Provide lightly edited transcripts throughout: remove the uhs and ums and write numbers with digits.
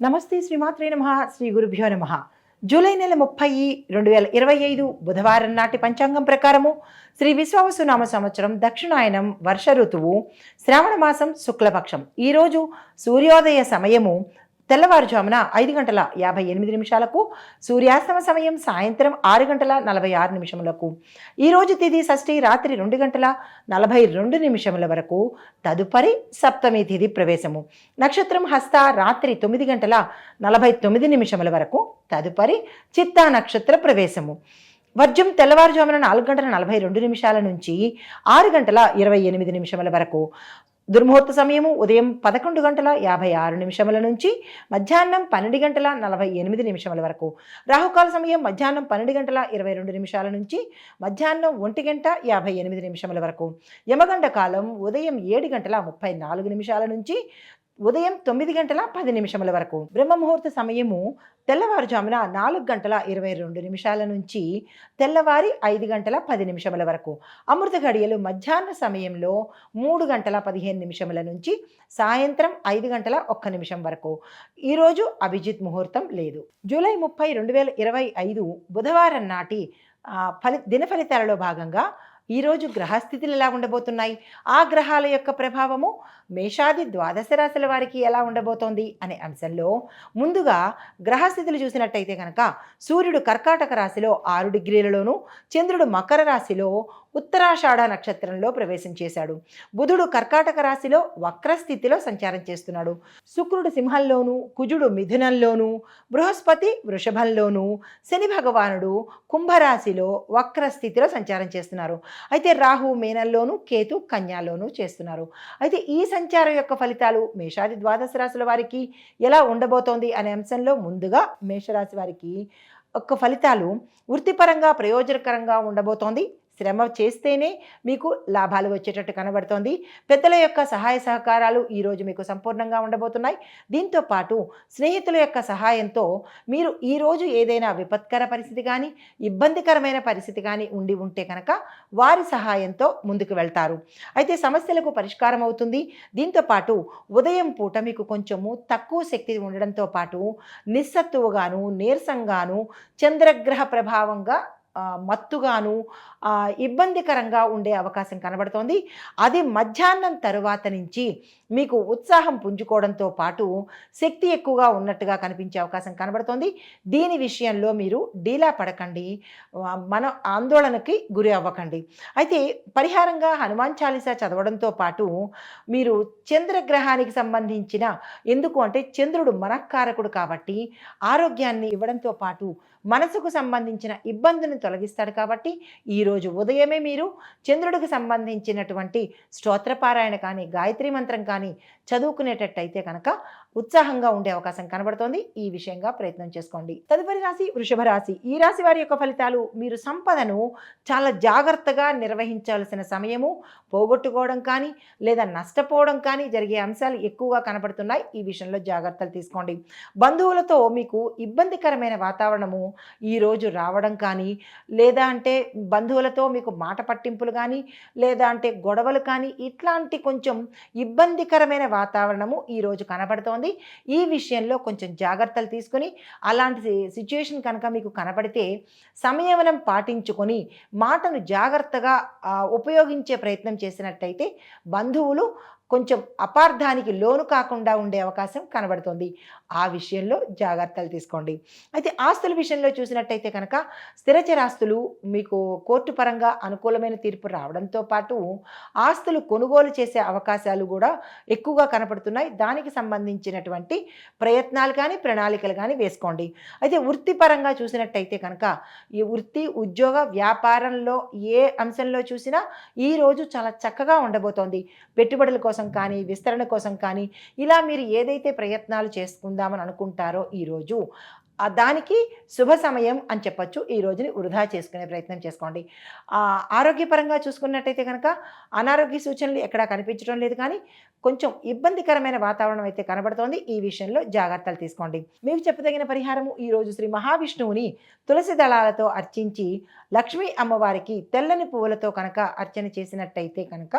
నమస్తే శ్రీమాత్రే నమః శ్రీ గురుభ్యో నమః. జూలై నెల 30, 2025 బుధవారం నాటి పంచాంగం ప్రకారము శ్రీ విశ్వావసునామ సంవత్సరం దక్షిణాయనం వర్ష ఋతువు శ్రావణ మాసం శుక్లపక్షం. ఈరోజు సూర్యోదయ సమయము తెల్లవారుజామున 5:58 సూర్యాస్తమ సమయం సాయంత్రం 6:46. ఈరోజు తిథి షష్ఠి రాత్రి 2:42 వరకు. తదుపరి సప్తమి తిథి ప్రవేశము. నక్షత్రం హస్త రాత్రి 9:49 వరకు. తదుపరి చిత్తా నక్షత్ర ప్రవేశము. వర్జం తెల్లవారుజామున 4:42 నుంచి 6:28 వరకు. దుర్ముహూర్త సమయము ఉదయం 11:56 నుంచి మధ్యాహ్నం 12:48 వరకు. రాహుకాల సమయం మధ్యాహ్నం 12:22 నుంచి మధ్యాహ్నం 1:58 వరకు. యమగండ కాలం ఉదయం 7:34 నుంచి ఉదయం 9:10 వరకు. బ్రహ్మముహూర్త సమయము తెల్లవారుజామున 4:22 నుంచి తెల్లవారి 5:10 వరకు. అమృత ఘడియలు మధ్యాహ్న సమయంలో 3:15 నుంచి సాయంత్రం 5:01 వరకు. ఈరోజు అభిజిత్ ముహూర్తం లేదు. జూలై 30, 2025 బుధవారం నాటి దిన ఫలితాలలో భాగంగా ఈరోజు గ్రహస్థితులు ఎలా ఉండబోతున్నాయి, ఆ గ్రహాల యొక్క ప్రభావము మేషాది ద్వాదశ రాశుల వారికి ఎలా ఉండబోతోంది అనే అంశంలో ముందుగా గ్రహస్థితులు చూసినట్టయితే కనుక సూర్యుడు కర్కాటక రాశిలో 6 డిగ్రీలలోను, చంద్రుడు మకర రాశిలో ఉత్తరాషాఢ నక్షత్రంలో ప్రవేశం చేశాడు. బుధుడు కర్కాటక రాశిలో వక్రస్థితిలో సంచారం చేస్తున్నాడు. శుక్రుడు సింహంలోను, కుజుడు మిథునంలోను, బృహస్పతి వృషభంలోను, శని భగవానుడు కుంభరాశిలో వక్రస్థితిలో సంచారం చేస్తున్నారు. అయితే రాహు మీనంలోను, కేతు కన్యాలోను చేస్తున్నారు. అయితే ఈ సంచారం యొక్క ఫలితాలు మేషాది ద్వాదశ రాశుల వారికి ఎలా ఉండబోతోంది అనే అంశంలో ముందుగా మేషరాశి వారికి యొక్క ఫలితాలు వృత్తిపరంగా ప్రయోజనకరంగా ఉండబోతోంది. శ్రమ చేస్తేనే మీకు లాభాలు వచ్చేటట్టు కనబడుతోంది. పెద్దల యొక్క సహాయ సహకారాలు ఈరోజు మీకు సంపూర్ణంగా ఉండబోతున్నాయి. దీంతో పాటు స్నేహితుల యొక్క సహాయంతో మీరు ఈరోజు ఏదైనా విపత్కర పరిస్థితి కానీ ఇబ్బందికరమైన పరిస్థితి కానీ ఉంటే కనుక వారి సహాయంతో ముందుకు వెళ్తారు. అయితే సమస్యలకు పరిష్కారం అవుతుంది. దీంతో పాటు ఉదయం పూట మీకు కొంచెము తక్కువ శక్తి ఉండడంతో పాటు నిస్సత్తువుగాను, నీరసంగాను, చంద్రగ్రహ ప్రభావంగా మత్తుగాను ఇబ్బందికరంగా ఉండే అవకాశం కనబడుతోంది. అది మధ్యాహ్నం తరువాత నుంచి మీకు ఉత్సాహం పుంజుకోవడంతో పాటు శక్తి ఎక్కువగా ఉన్నట్టుగా కనిపించే అవకాశం కనబడుతోంది. దీని విషయంలో మీరు డీలా పడకండి, మన ఆందోళనకి గురి అవ్వకండి. అయితే పరిహారంగా హనుమాన్ చాలీసా చదవడంతో పాటు మీరు చంద్రగ్రహానికి సంబంధించిన, ఎందుకు అంటే చంద్రుడు మనఃకారకుడు కాబట్టి ఆరోగ్యాన్ని ఇవ్వడంతో పాటు మనసుకు సంబంధించిన ఇబ్బందులను తొలగిస్తాడు కాబట్టి ఈరోజు ఉదయమే మీరు చంద్రుడికి సంబంధించినటువంటి స్తోత్రపారాయణ కానీ గాయత్రి మంత్రం కానీ చదువుకునేటట్టయితే కనుక ఉత్సాహంగా ఉండే అవకాశం కనబడుతోంది. ఈ విషయంగా ప్రయత్నం చేసుకోండి. తదుపరి రాశి వృషభ రాశి. ఈ రాశి వారి యొక్క ఫలితాలు మీరు సంపదను చాలా జాగ్రత్తగా నిర్వహించాల్సిన సమయము. పోగొట్టుకోవడం కానీ లేదా నష్టపోవడం కానీ జరిగే అంశాలు ఎక్కువగా కనబడుతున్నాయి. ఈ విషయంలో జాగ్రత్తలు తీసుకోండి. బంధువులతో మీకు ఇబ్బందికరమైన వాతావరణము ఈరోజు రావడం కానీ, లేదా అంటే బంధువులతో మీకు మాట పట్టింపులు కానీ, లేదా అంటే గొడవలు కానీ, ఇట్లాంటి కొంచెం ఇబ్బందికరమైన వాతావరణము ఈరోజు కనబడుతోంది. ఈ విషయంలో కొంచెం జాగ్రత్తలు తీసుకొని అలాంటి సిచ్యుయేషన్ కనుక మీకు కనబడితే సంయమనం పాటించుకొని మాటను జాగ్రత్తగా ఉపయోగించే ప్రయత్నం చేసినట్టయితే బంధువులు కొంచెం అపార్థానికి లోను కాకుండా ఉండే అవకాశం కనబడుతుంది. ఆ విషయంలో జాగ్రత్తలు తీసుకోండి. అయితే ఆస్తుల విషయంలో చూసినట్టయితే కనుక స్థిరచరాస్తులు మీకు కోర్టు పరంగా అనుకూలమైన తీర్పు రావడంతో పాటు ఆస్తులు కొనుగోలు చేసే అవకాశాలు కూడా ఎక్కువగా కనపడుతున్నాయి. దానికి సంబంధించినటువంటి ప్రయత్నాలు కానీ ప్రణాళికలు కానీ వేసుకోండి. అయితే వృత్తిపరంగా చూసినట్టయితే కనుక ఈ వృత్తి, ఉద్యోగ, వ్యాపారంలో ఏ అంశంలో చూసినా ఈరోజు చాలా చక్కగా ఉండబోతోంది. పెట్టుబడుల కోసం కానీ విస్తరణ కోసం కానీ ఇలా మీరు ఏదైతే ప్రయత్నాలు చేసుకుందామని అనుకుంటారో ఈరోజు దానికి శుభ సమయం అని చెప్పొచ్చు. ఈ రోజుని వృధా చేసుకునే ప్రయత్నం చేసుకోండి. ఆరోగ్యపరంగా చూసుకున్నట్టయితే కనుక అనారోగ్య సూచనలు ఎక్కడా కనిపించడం లేదు, కానీ కొంచెం ఇబ్బందికరమైన వాతావరణం అయితే కనబడుతోంది. ఈ విషయంలో జాగ్రత్తలు తీసుకోండి. మీకు చెప్పదగిన పరిహారము, ఈరోజు శ్రీ మహావిష్ణువుని తులసి దళాలతో అర్చించి లక్ష్మీ అమ్మవారికి తెల్లని పువ్వులతో కనుక అర్చన చేసినట్టయితే కనుక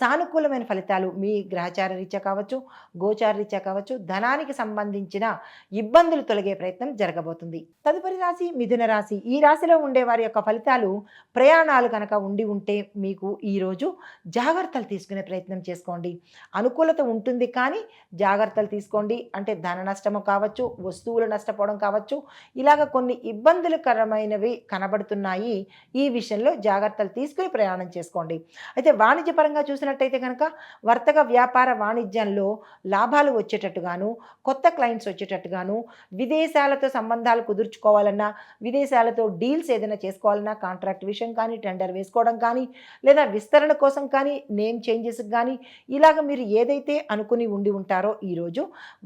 సానుకూలమైన ఫలితాలు మీ గ్రహచార రీత్యా కావచ్చు, గోచార రీత్యా కావచ్చు, ధనానికి సంబంధించిన ఇబ్బందులు తొలగే ప్రయత్నం జరగబోతుంది. తదుపరి రాశి మిథున రాశి. ఈ రాశిలో ఉండే వారి యొక్క ఫలితాలు, ప్రయాణాలు కనుక ఉంటే మీకు ఈరోజు జాగ్రత్తలు తీసుకునే ప్రయత్నం చేసుకోండి. అనుకూలత ఉంటుంది, కానీ జాగ్రత్తలు తీసుకోండి. అంటే ధన నష్టము కావచ్చు, వస్తువులు నష్టపోవడం కావచ్చు, ఇలాగ కొన్ని ఇబ్బందులకరమైనవి కనబడుతున్నాయి. ఈ విషయంలో జాగ్రత్తలు తీసుకుని ప్రయాణం చేసుకోండి. అయితే వాణిజ్యపరంగా చూసినట్టయితే కనుక వర్తక వ్యాపార వాణిజ్యంలో లాభాలు వచ్చేటట్టుగాను, కొత్త క్లయింట్స్ వచ్చేటట్టుగాను, విదేశాలతో సంబంధాలు కుదుర్చుకోవాలన్నా, విదేశాలతో డీల్స్ ఏదైనా చేసుకోవాలన్నా, కాంట్రాక్ట్ విషయం కానీ, టెండర్ వేసుకోవడం కానీ, లేదా విస్తరణ కోసం కానీ, నేమ్ చేంజెస్కి కానీ, ఇలాగ మీరు ఏదైతే అనుకుని ఉండి ఉంటారో ఈరోజు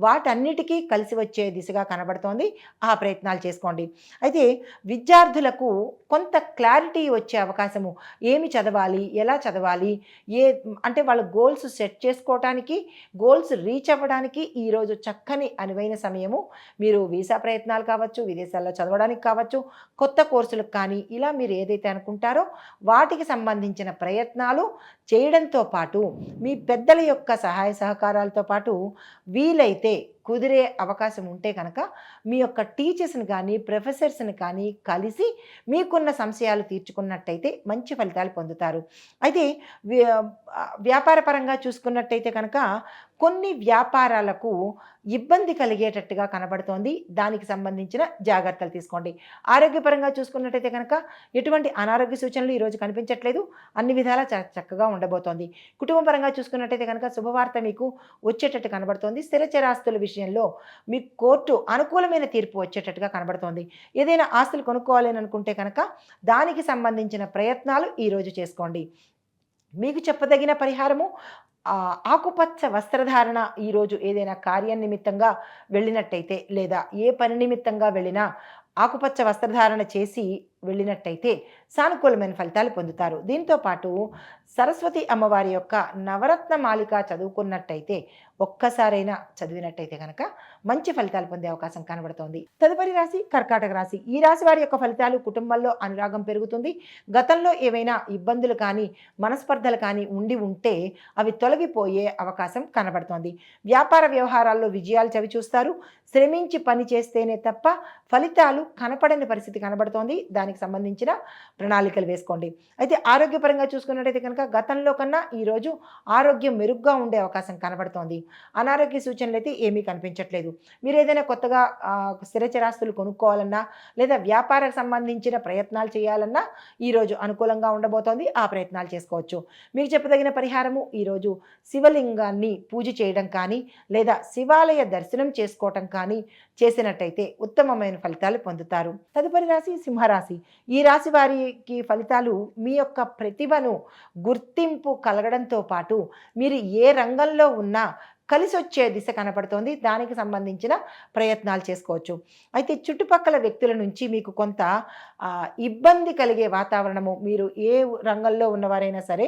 వాటన్నిటికీ కలిసి వచ్చే దిశగా కనబడుతోంది. ఆ ప్రయత్నాలు చేసుకోండి. అయితే విద్యార్థులకు కొంత క్లారిటీ వచ్చే అవకాశము, ఏమి చదవాలి, ఎలా చదవాలి, అంటే వాళ్ళ గోల్స్ సెట్ చేసుకోవడానికి, గోల్స్ రీచ్ అవ్వడానికి ఈరోజు చక్కని అనువైన సమయము. మీరు వీసా ప్రయత్నాలు కావచ్చు, విదేశాల్లో చదవడానికి కావచ్చు, కొత్త కోర్సులకు కానీ, ఇలా మీరు ఏదైతే అనుకుంటారో వాటికి సంబంధించిన ప్రయత్నాలు చేయడంతో పాటు మీ పెద్దల యొక్క సహాయ సహకారాలతో పాటు వీలైతే కుదిరే అవకాశం ఉంటే కనుక మీ యొక్క టీచర్స్ని కానీ, ప్రొఫెసర్స్ని కానీ కలిసి మీకున్న సంశయాలు తీర్చుకున్నట్టయితే మంచి ఫలితాలు పొందుతారు. అయితే వ్యాపారపరంగా చూసుకున్నట్టయితే కనుక కొన్ని వ్యాపారాలకు ఇబ్బంది కలిగేటట్టుగా కనబడుతోంది. దానికి సంబంధించిన జాగ్రత్తలు తీసుకోండి. ఆరోగ్యపరంగా చూసుకున్నట్టయితే కనుక ఎటువంటి అనారోగ్య సూచనలు ఈరోజు కనిపించట్లేదు. అన్ని విధాలా చక్కగా ఉండబోతోంది. కుటుంబపరంగా చూసుకున్నట్టయితే కనుక శుభవార్త మీకు వచ్చేటట్టు కనబడుతోంది. స్థిరచరాస్తుల విషయంలో మీకు కోర్టు అనుకూలమైన తీర్పు వచ్చేటట్టుగా కనబడుతోంది. ఏదైనా ఆస్తులు కొనుక్కోవాలని అనుకుంటే కనుక దానికి సంబంధించిన ప్రయత్నాలు ఈరోజు చేసుకోండి. మీకు చెప్పదగిన పరిహారము, ఆకుపచ్చ వస్త్రధారణ. ఈరోజు ఏదైనా కార్యనిమిత్తంగా వెళ్ళినట్టయితే, లేదా ఏ పని నిమిత్తంగా వెళ్ళినా ఆకుపచ్చ వస్త్రధారణ చేసి వెళ్ళినట్టయితే సానుకూలమైన ఫలితాలు పొందుతారు. దీంతో పాటు సరస్వతి అమ్మవారి యొక్క నవరత్న మాలిక చదువుకున్నట్టయితే, ఒక్కసారైనా చదివినట్టయితే కనుక మంచి ఫలితాలు పొందే అవకాశం కనబడుతోంది. తదుపరి రాశి కర్కాటక రాశి. ఈ రాశి వారి యొక్క ఫలితాలు, కుటుంబంలో అనురాగం పెరుగుతుంది. గతంలో ఏవైనా ఇబ్బందులు కానీ, మనస్పర్ధలు కానీ ఉంటే అవి తొలగిపోయే అవకాశం కనబడుతోంది. వ్యాపార వ్యవహారాల్లో విజయాలు చవిచూస్తారు. శ్రమించి పని చేస్తేనే తప్ప ఫలితాలు కనపడని పరిస్థితి కనబడుతోంది. దానికి సంబంధించిన ప్రణాళికలు వేసుకోండి. అయితే ఆరోగ్యపరంగా చూసుకున్నట్టయితే కనుక గతంలో కన్నా ఈరోజు ఆరోగ్యం మెరుగ్గా ఉండే అవకాశం కనబడుతోంది. అనారోగ్య సూచనలు అయితే ఏమీ కనిపించట్లేదు. మీరు ఏదైనా కొత్తగా స్థిరచరాస్తులు కొనుక్కోవాలన్నా, లేదా వ్యాపారకు సంబంధించిన ప్రయత్నాలు చేయాలన్నా ఈరోజు అనుకూలంగా ఉండబోతోంది. ఆ ప్రయత్నాలు చేసుకోవచ్చు. మీకు చెప్పదగిన పరిహారము, ఈరోజు శివలింగాన్ని పూజ చేయడం కానీ, లేదా శివాలయ దర్శనం చేసుకోవటం కానీ చేసినట్టయితే ఉత్తమమైన ఫలితాలు పొందుతారు. తదుపరి రాశి సింహరాశి. ఈ రాశి వారికి ఫలితాలు, మీ యొక్క ప్రతిభను గుర్తింపు కలగడంతో పాటు మీరు ఏ రంగంలో ఉన్నా కలిసి వచ్చే దిశ కనపడుతోంది. దానికి సంబంధించిన ప్రయత్నాలు చేసుకోవచ్చు. అయితే చుట్టుపక్కల వ్యక్తుల నుంచి మీకు కొంత ఇబ్బంది కలిగే వాతావరణము, మీరు ఏ రంగంలో ఉన్నవారైనా సరే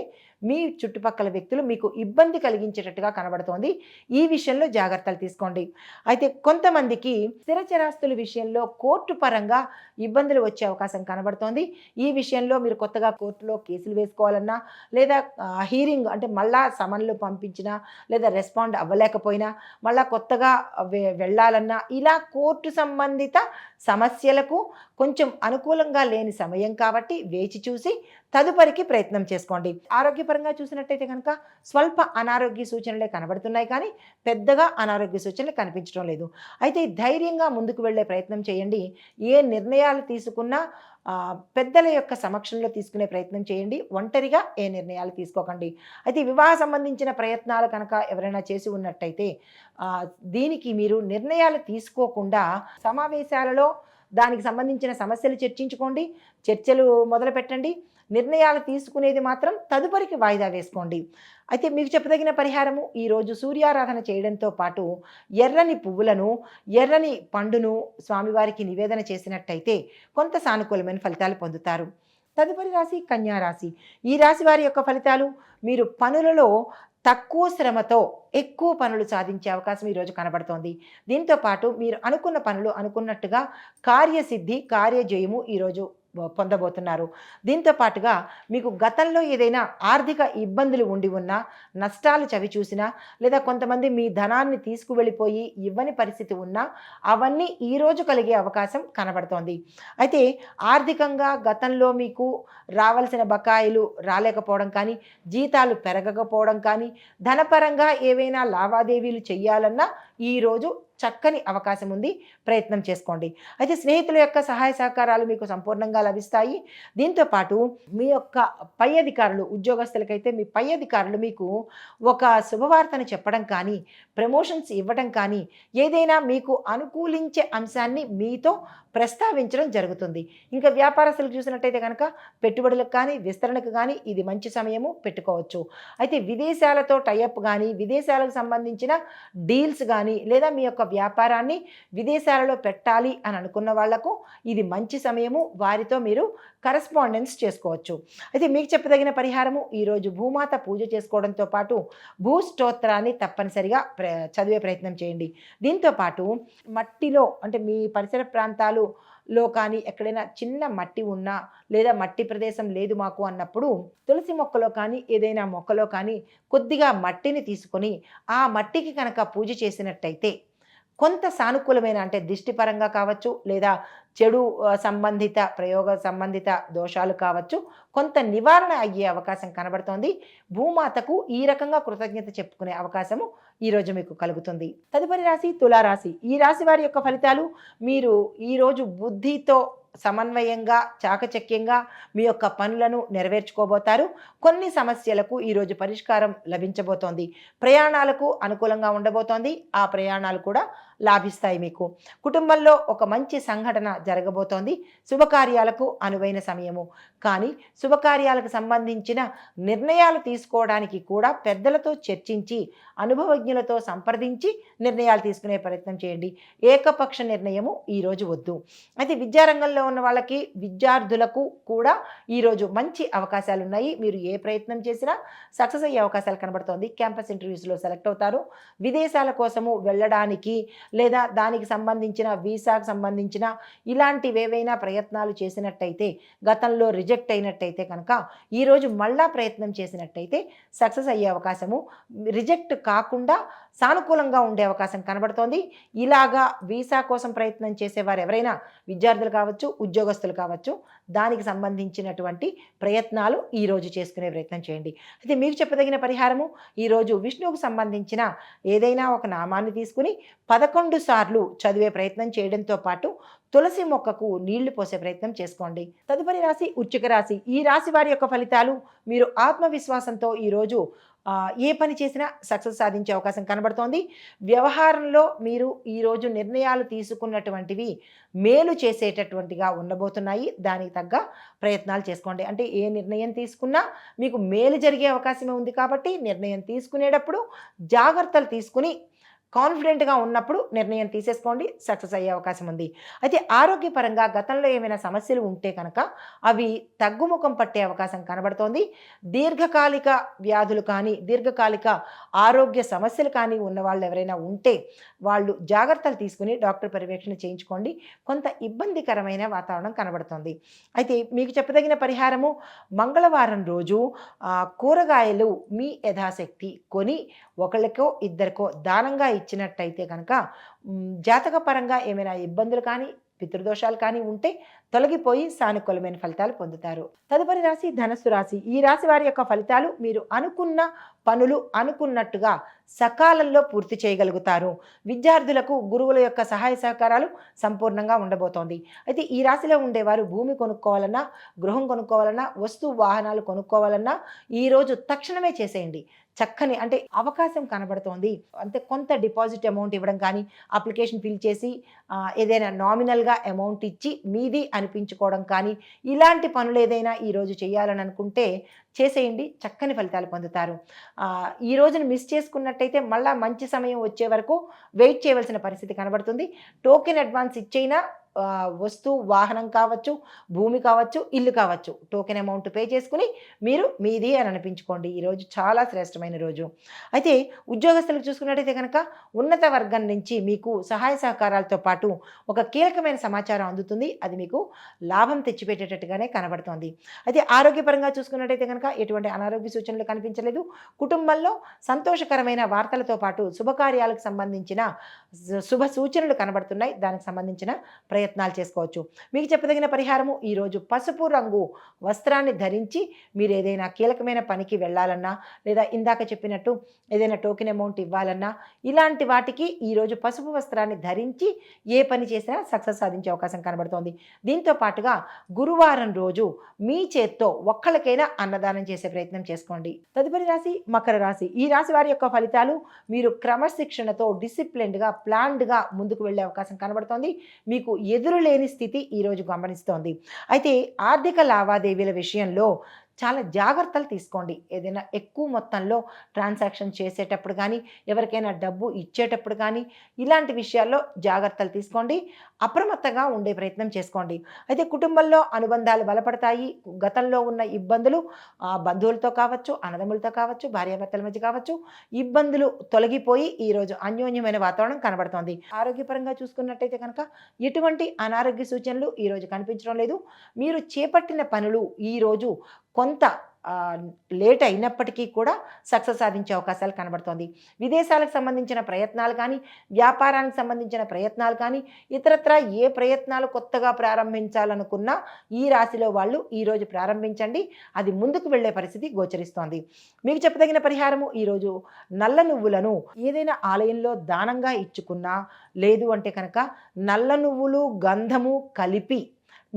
మీ చుట్టుపక్కల వ్యక్తులు మీకు ఇబ్బంది కలిగించేటట్టుగా కనబడుతోంది. ఈ విషయంలో జాగ్రత్తలు తీసుకోండి. అయితే కొంతమందికి స్థిరచరాస్తుల విషయంలో కోర్టు పరంగా ఇబ్బందులు వచ్చే అవకాశం కనబడుతోంది. ఈ విషయంలో మీరు కొత్తగా కోర్టులో కేసులు వేసుకోవాలన్నా, లేదా హీరింగ్ అంటే మళ్ళా సమన్లు పంపించినా, లేదా రెస్పాండ్ అవ్వలేకపోయినా, మళ్ళా కొత్తగా వెళ్ళాలన్నా, ఇలా కోర్టు సంబంధిత సమస్యలకు కొంచెం అనుకూలంగా లేని సమయం కాబట్టి వేచి చూసి తదుపరికి ప్రయత్నం చేసుకోండి. ఆరోగ్యపరంగా చూసినట్టయితే కనుక స్వల్ప అనారోగ్య సూచనలే కనబడుతున్నాయి, కానీ పెద్దగా అనారోగ్య సూచనలు కనిపించడం లేదు. అయితే ధైర్యంగా ముందుకు వెళ్ళే ప్రయత్నం చేయండి. ఏ నిర్ణయాలు తీసుకున్నా పెద్దల యొక్క సమక్షంలో తీసుకునే ప్రయత్నం చేయండి. ఒంటరిగా ఏ నిర్ణయాలు తీసుకోకండి. అయితే వివాహ సంబంధించిన ప్రయత్నాలు కనుక ఎవరైనా చేసి ఉన్నట్టయితే దీనికి మీరు నిర్ణయాలు తీసుకోకుండా సమావేశాలలో దానికి సంబంధించిన సమస్యలు చర్చించుకోండి, చర్చలు మొదలు పెట్టండి. నిర్ణయాలు తీసుకునేది మాత్రం తదుపరికి వాయిదా వేసుకోండి. అయితే మీకు చెప్పదగిన పరిహారము, ఈరోజు సూర్యారాధన చేయడంతో పాటు ఎర్రని పువ్వులను, ఎర్రని పండును స్వామివారికి నివేదన చేసినట్టయితే కొంత సానుకూలమైన ఫలితాలు పొందుతారు. తదుపరి రాశి కన్యా రాశి. ఈ రాశి వారి యొక్క ఫలితాలు, మీరు పనులలో తక్కువ శ్రమతో ఎక్కువ పనులు సాధించే అవకాశం ఈరోజు కనబడుతోంది. దీంతో పాటు మీరు అనుకున్న పనులు అనుకున్నట్టుగా కార్యసిద్ధి, కార్యజయము ఈరోజు పొందబోతున్నారు. దీంతో పాటుగా మీకు గతంలో ఏదైనా ఆర్థిక ఇబ్బందులు ఉండి ఉన్నా, నష్టాలు చవి చూసినా, లేదా కొంతమంది మీ ధనాన్ని తీసుకువెళ్ళిపోయి ఇవ్వని పరిస్థితి ఉన్నా అవన్నీ ఈరోజు కలిగే అవకాశం కనబడుతోంది. అయితే ఆర్థికంగా గతంలో మీకు రావాల్సిన బకాయిలు రాలేకపోవడం కానీ, జీతాలు పెరగకపోవడం కానీ, ధనపరంగా ఏవైనా లావాదేవీలు చేయాలన్నా ఈరోజు చక్కని అవకాశం ఉంది, ప్రయత్నం చేసుకోండి. అయితే స్నేహితుల యొక్క సహాయ సహకారాలు మీకు సంపూర్ణంగా లభిస్తాయి. దీంతో పాటు మీ యొక్క పై అధికారులు, ఉద్యోగస్తులకైతే మీ పై అధికారులు మీకు ఒక శుభవార్తను చెప్పడం కానీ, ప్రమోషన్స్ ఇవ్వడం కానీ, ఏదైనా మీకు అనుకూలించే అంశాన్ని మీతో ప్రస్తావించడం జరుగుతుంది. ఇంకా వ్యాపారస్తులు చూసినట్టయితే కనుక పెట్టుబడులకు కానీ, విస్తరణకు కానీ ఇది మంచి సమయము, పెట్టుకోవచ్చు. అయితే విదేశాలతో టైఅప్ కానీ, విదేశాలకు సంబంధించిన డీల్స్ కానీ, లేదా మీ యొక్క వ్యాపారాన్ని విదేశాలలో పెట్టాలి అని అనుకున్న వాళ్లకు ఇది మంచి సమయము, వారితో మీరు కరెస్పాండెన్స్ చేసుకోవచ్చు. అయితే మీకు చెప్పదగిన పరిహారము, ఈరోజు భూమాత పూజ చేసుకోవడంతో పాటు భూస్తోత్రాన్ని తప్పనిసరిగా చదివే ప్రయత్నం చేయండి. దీంతో పాటు మట్టిలో, అంటే మీ పరిసర ప్రాంతాలలో కానీ ఎక్కడైనా చిన్న మట్టి ఉన్నా, లేదా మట్టి ప్రదేశం లేదు మాకు అన్నప్పుడు తులసి మొక్కలో కానీ, ఏదైనా మొక్కలో కానీ కొద్దిగా మట్టిని తీసుకొని ఆ మట్టికి కనుక పూజ చేసినట్టయితే కొంత సానుకూలమైన, అంటే దిష్టిపరంగా కావచ్చు, లేదా చెడు సంబంధిత ప్రయోగ సంబంధిత దోషాలు కావచ్చు, కొంత నివారణ అయ్యే అవకాశం కనబడుతోంది. భూమాతకు ఈ రకంగా కృతజ్ఞత చెప్పుకునే అవకాశము ఈరోజు మీకు కలుగుతుంది. తదుపరి రాశి తులారాశి. ఈ రాశి వారి యొక్క ఫలితాలు, మీరు ఈరోజు బుద్ధితో సమన్వయంగా, చాకచక్యంగా మీ యొక్క పనులను నెరవేర్చుకోబోతారు. కొన్ని సమస్యలకు ఈరోజు పరిష్కారం లభించబోతోంది. ప్రయాణాలకు అనుకూలంగా ఉండబోతోంది. ఆ ప్రయాణాలు కూడా లాభిస్తాయి. మీకు కుటుంబంలో ఒక మంచి సంఘటన జరగబోతోంది. శుభకార్యాలకు అనువైన సమయము. కానీ శుభకార్యాలకు సంబంధించిన నిర్ణయాలు తీసుకోవడానికి కూడా పెద్దలతో చర్చించి, అనుభవజ్ఞులతో సంప్రదించి నిర్ణయాలు తీసుకునే ప్రయత్నం చేయండి. ఏకపక్ష నిర్ణయము ఈరోజు వద్దు. అయితే విద్యారంగంలో ఉన్న వాళ్ళకి, విద్యార్థులకు కూడా ఈరోజు మంచి అవకాశాలు ఉన్నాయి. మీరు ఏ ప్రయత్నం చేసినా సక్సెస్ అయ్యే అవకాశాలు కనబడుతోంది. క్యాంపస్ ఇంటర్వ్యూస్లో సెలెక్ట్ అవుతారు. విదేశాల కోసము వెళ్ళడానికి, లేదా దానికి సంబంధించిన వీసాకు సంబంధించిన ఇలాంటివి ఏవైనా ప్రయత్నాలు చేసినట్టయితే, గతంలో రిజెక్ట్ అయినట్టయితే కనుక ఈరోజు మళ్ళా ప్రయత్నం చేసినట్టయితే సక్సెస్ అయ్యే అవకాశము, రిజెక్ట్ కాకుండా సానుకూలంగా ఉండే అవకాశం కనబడుతోంది. ఇలాగా వీసా కోసం ప్రయత్నం చేసేవారు ఎవరైనా, విద్యార్థులు కావచ్చు, ఉద్యోగస్తులు కావచ్చు, దానికి సంబంధించినటువంటి ప్రయత్నాలు ఈరోజు చేసుకునే ప్రయత్నం చేయండి. అయితే మీకు చెప్పదగిన పరిహారము, ఈరోజు విష్ణువుకు సంబంధించిన ఏదైనా ఒక నామాన్ని తీసుకుని 11 సార్లు చదివే ప్రయత్నం చేయడంతో పాటు తులసి మొక్కకు నీళ్లు పోసే ప్రయత్నం చేసుకోండి. తదుపరి రాశి వృశ్చిక రాశి. ఈ రాశి వారి యొక్క ఫలితాలు, మీరు ఆత్మవిశ్వాసంతో ఈరోజు ఏ పని చేసినా సక్సెస్ సాధించే అవకాశం కనబడుతోంది. వ్యవహారంలో మీరు ఈరోజు నిర్ణయాలు తీసుకున్నటువంటివి మేలు చేసేటటువంటిగా ఉండబోతున్నాయి. దానికి తగ్గ ప్రయత్నాలు చేసుకోండి. అంటే ఏ నిర్ణయం తీసుకున్నా మీకు మేలు జరిగే అవకాశమే ఉంది. కాబట్టి నిర్ణయం తీసుకునేటప్పుడు జాగ్రత్తలు తీసుకుని కాన్ఫిడెంట్గా ఉన్నప్పుడు నిర్ణయం తీసేసుకోండి, సక్సెస్ అయ్యే అవకాశం ఉంది. అయితే ఆరోగ్యపరంగా గతంలో ఏమైనా సమస్యలు ఉంటే కనుక అవి తగ్గుముఖం పట్టే అవకాశం కనబడుతోంది. దీర్ఘకాలిక వ్యాధులు కానీ, దీర్ఘకాలిక ఆరోగ్య సమస్యలు కానీ ఉన్న వాళ్ళు ఎవరైనా ఉంటే వాళ్ళు జాగ్రత్తలు తీసుకుని డాక్టర్ పర్యవేక్షణ చేయించుకోండి. కొంత ఇబ్బందికరమైన వాతావరణం కనబడుతోంది. అయితే మీకు చెప్పదగిన పరిహారము, మంగళవారం రోజు కూరగాయలు మీ యథాశక్తి కొని ఒకళ్ళకో ఇద్దరికో దానంగా ఇచ్చినట్టయితే కనుక జాతకపరంగా ఏమైనా ఇబ్బందులు కానీ, పితృదోషాలు కానీ ఉంటే తొలగిపోయి సానుకూలమైన ఫలితాలు పొందుతారు. తదుపరి రాశి ధనస్సు రాశి. ఈ రాశి వారి యొక్క ఫలితాలు, మీరు అనుకున్న పనులు అనుకున్నట్టుగా సకాలంలో పూర్తి చేయగలుగుతారు. విద్యార్థులకు గురువుల యొక్క సహాయ సహకారాలు సంపూర్ణంగా ఉండబోతోంది. అయితే ఈ రాశిలో ఉండేవారు భూమి కొనుక్కోవాలన్నా, గృహం కొనుక్కోవాలన్నా, వస్తు వాహనాలు కొనుక్కోవాలన్నా ఈరోజు తక్షణమే చేసేయండి. చక్కని, అంటే అవకాశం కనబడుతోంది. అంటే కొంత డిపాజిట్ అమౌంట్ ఇవ్వడం కానీ, అప్లికేషన్ ఫిల్ చేసి ఏదైనా నామినల్గా అమౌంట్ ఇచ్చి మీది అనిపించుకోవడం కానీ ఇలాంటి పనులు ఏదైనా ఈరోజు చేయాలని అనుకుంటే చేసేయండి, చక్కని ఫలితాలు పొందుతారు. ఈ రోజును మిస్ చేసుకున్నట్టయితే మళ్ళీ మంచి సమయం వచ్చే వరకు వెయిట్ చేయవలసిన పరిస్థితి కనబడుతుంది. టోకెన్ అడ్వాన్స్ ఇచ్చైనా వస్తువు, వాహనం కావచ్చు, భూమి కావచ్చు, ఇల్లు కావచ్చు, టోకెన్ అమౌంట్ పే చేసుకుని మీరు మీది అని అనిపించుకోండి. ఈరోజు చాలా శ్రేష్టమైన రోజు. అయితే ఉద్యోగస్తులకు చూసుకున్నట్టయితే కనుక ఉన్నత వర్గం నుంచి మీకు సహాయ సహకారాలతో పాటు ఒక కీలకమైన సమాచారం అందుతుంది. అది మీకు లాభం తెచ్చిపెట్టేటట్టుగానే కనబడుతోంది. అయితే ఆరోగ్యపరంగా చూసుకున్నట్టయితే కనుక ఎటువంటి అనారోగ్య సూచనలు కనిపించలేదు. కుటుంబంలో సంతోషకరమైన వార్తలతో పాటు శుభకార్యాలకు సంబంధించిన శుభ సూచనలు కనబడుతున్నాయి. దానికి సంబంధించిన ప్రయత్నాలు చేసుకోవచ్చు. మీకు చెప్పదగిన పరిహారము, ఈరోజు పసుపు రంగు వస్త్రాన్ని ధరించి మీరు ఏదైనా కీలకమైన పనికి వెళ్ళాలన్నా లేదా ఇందాక చెప్పినట్టు ఏదైనా టోకెన్ అమౌంట్ ఇవ్వాలన్నా ఇలాంటి వాటికి ఈరోజు పసుపు వస్త్రాన్ని ధరించి ఏ పని చేసినా సక్సెస్ సాధించే అవకాశం కనబడుతోంది. దీంతో పాటుగా గురువారం రోజు మీ చేత్తో ఒక్కళ్ళకైనా అన్నదానం చేసే ప్రయత్నం చేసుకోండి. తదుపరి రాశి మకర రాశి. ఈ రాశి వారి యొక్క ఫలితాలు, మీరు క్రమశిక్షణతో డిసిప్లిన్డ్గా ప్లాన్డ్గా ముందుకు వెళ్ళే అవకాశం కనబడుతోంది. మీకు ఎదురులేని స్థితి ఈరోజు గమనిస్తోంది. అయితే ఆర్థిక లావాదేవీల విషయంలో చాలా జాగ్రత్తలు తీసుకోండి. ఏదైనా ఎక్కువ మొత్తంలో ట్రాన్సాక్షన్ చేసేటప్పుడు కానీ ఎవరికైనా డబ్బు ఇచ్చేటప్పుడు కానీ ఇలాంటి విషయాల్లో జాగ్రత్తలు తీసుకోండి. అప్రమత్తంగా ఉండే ప్రయత్నం చేసుకోండి. అయితే కుటుంబంలో అనుబంధాలు బలపడతాయి. గతంలో ఉన్న ఇబ్బందులు బంధువులతో కావచ్చు, అన్నదమ్ములతో కావచ్చు, భార్యాభర్తల మధ్య కావచ్చు, ఇబ్బందులు తొలగిపోయి ఈరోజు అన్యోన్యమైన వాతావరణం కనబడుతోంది. ఆరోగ్యపరంగా చూసుకున్నట్టయితే కనుక ఎటువంటి అనారోగ్య సూచనలు ఈరోజు కనిపించడం లేదు. మీరు చేపట్టిన పనులు ఈరోజు కొంత లేట్ అయినప్పటికీ కూడా సక్సెస్ సాధించే అవకాశాలు కనబడుతోంది. విదేశాలకు సంబంధించిన ప్రయత్నాలు కానీ, వ్యాపారానికి సంబంధించిన ప్రయత్నాలు కానీ, ఇతరత్రా ఏ ప్రయత్నాలు కొత్తగా ప్రారంభించాలనుకున్నా ఈ రాశిలో వాళ్ళు ఈరోజు ప్రారంభించండి. అది ముందుకు వెళ్ళే పరిస్థితి గోచరిస్తోంది. మీకు చెప్పదగిన పరిహారము, ఈరోజు నల్ల నువ్వులను ఏదైనా ఆలయంలో దానంగా ఇచ్చుకున్నా, లేదు అంటే కనుక నల్ల నువ్వులు గంధము కలిపి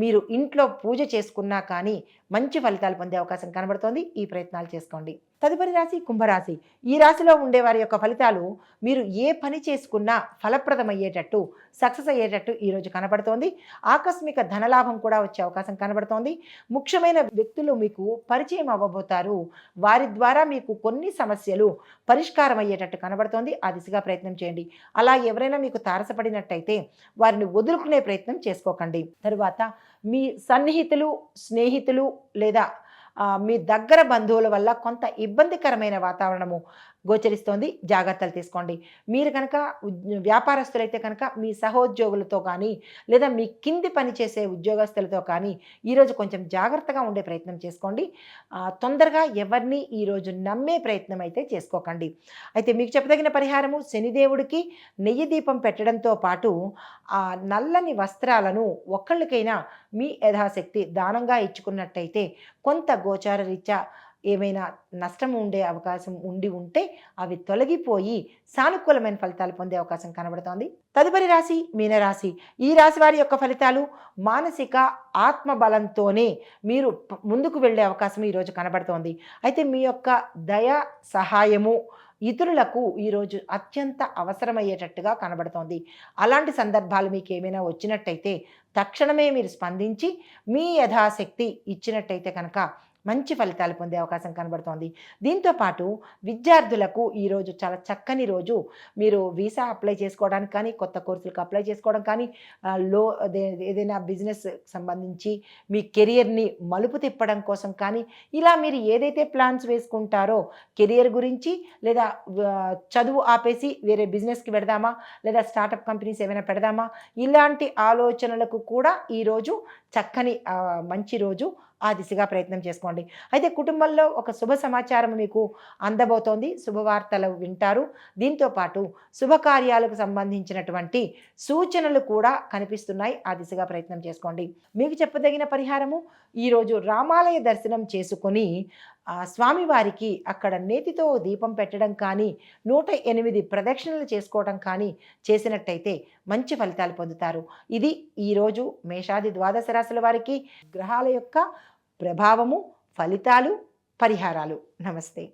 మీరు ఇంట్లో పూజ చేసుకున్నా కానీ మంచి ఫలితాలు పొందే అవకాశం కనబడుతోంది. ఈ ప్రయత్నాలు చేసుకోండి. తదుపరి రాశి కుంభరాశి. ఈ రాశిలో ఉండే వారి యొక్క ఫలితాలు, మీరు ఏ పని చేసుకున్నా ఫలప్రదమయ్యేటట్టు, సక్సెస్ అయ్యేటట్టు ఈరోజు కనబడుతోంది. ఆకస్మిక ధనలాభం కూడా వచ్చే అవకాశం కనబడుతోంది. ముఖ్యమైన వ్యక్తులు మీకు పరిచయం అవ్వబోతారు. వారి ద్వారా మీకు కొన్ని సమస్యలు పరిష్కారం అయ్యేటట్టు కనబడుతోంది. ఆ దిశగా ప్రయత్నం చేయండి. అలా ఎవరైనా మీకు తారసపడినట్టయితే వారిని వదులుకునే ప్రయత్నం చేసుకోకండి. తరువాత మీ సన్నిహితులు, స్నేహితులు లేదా మీ దగ్గర బంధువుల వల్ల కొంత ఇబ్బందికరమైన వాతావరణము గోచరిస్తోంది. జాగ్రత్తలు తీసుకోండి. మీరు కనుక వ్యాపారస్తులైతే కనుక మీ సహోద్యోగులతో కానీ లేదా మీ కింది పనిచేసే ఉద్యోగస్తులతో కానీ ఈరోజు కొంచెం జాగ్రత్తగా ఉండే ప్రయత్నం చేసుకోండి. తొందరగా ఎవరిని ఈరోజు నమ్మే ప్రయత్నం అయితే చేసుకోకండి. అయితే మీకు చెప్పదగిన పరిహారము, శనిదేవుడికి నెయ్యి దీపం పెట్టడంతో పాటు ఆ నల్లని వస్త్రాలను ఒక్కళ్ళకైనా మీ యథాశక్తి దానంగా ఇచ్చుకున్నట్టయితే కొంత గోచార రీత్యా ఏమైనా నష్టం ఉండే అవకాశం ఉంటే అవి తొలగిపోయి సానుకూలమైన ఫలితాలు పొందే అవకాశం కనబడుతోంది. తదుపరి రాశి మీనరాశి. ఈ రాశి వారి యొక్క ఫలితాలు, మానసిక ఆత్మబలంతోనే మీరు ముందుకు వెళ్ళే అవకాశం ఈరోజు కనబడుతోంది. అయితే మీ యొక్క దయ, సహాయము ఇతరులకు ఈరోజు అత్యంత అవసరమయ్యేటట్టుగా కనబడుతోంది. అలాంటి సందర్భాలు మీకు ఏమైనా వచ్చినట్టయితే తక్షణమే మీరు స్పందించి మీ యథాశక్తి ఇచ్చినట్టయితే కనుక మంచి ఫలితాలు పొందే అవకాశం కనబడుతోంది. దీంతోపాటు విద్యార్థులకు ఈరోజు చాలా చక్కని రోజు. మీరు వీసా అప్లై చేసుకోవడానికి కానీ, కొత్త కోర్సులకు అప్లై చేసుకోవడం కానీ, ఏదైనా బిజినెస్ సంబంధించి మీ కెరియర్ని మలుపు తిప్పడం కోసం కానీ, ఇలా మీరు ఏదైతే ప్లాన్స్ వేసుకుంటారో కెరియర్ గురించి, లేదా చదువు ఆపేసి వేరే బిజినెస్కి పెడదామా, లేదా స్టార్టప్ కంపెనీస్ ఏమైనా పెడదామా, ఇలాంటి ఆలోచనలకు కూడా ఈరోజు చక్కని మంచి రోజు. ఆ దిశగా ప్రయత్నం చేసుకోండి. అయితే కుటుంబంలో ఒక శుభ సమాచారం మీకు అందబోతోంది. శుభవార్తలు వింటారు. దీంతోపాటు శుభకార్యాలకు సంబంధించినటువంటి సూచనలు కూడా కనిపిస్తున్నాయి. ఆ దిశగా ప్రయత్నం చేసుకోండి. మీకు చెప్పదగిన పరిహారము, ఈరోజు రామాలయ దర్శనం చేసుకొని స్వామివారికి అక్కడ నేతితో దీపం పెట్టడం కానీ, 108 ప్రదక్షిణలు చేసుకోవడం కానీ చేసినట్టయితే మంచి ఫలితాలు పొందుతారు. ఇది ఈరోజు మేషాది ద్వాదశ రాశుల వారికి గ్రహాల యొక్క ప్రభావము, ఫలితాలు, పరిహారాలు. నమస్తే.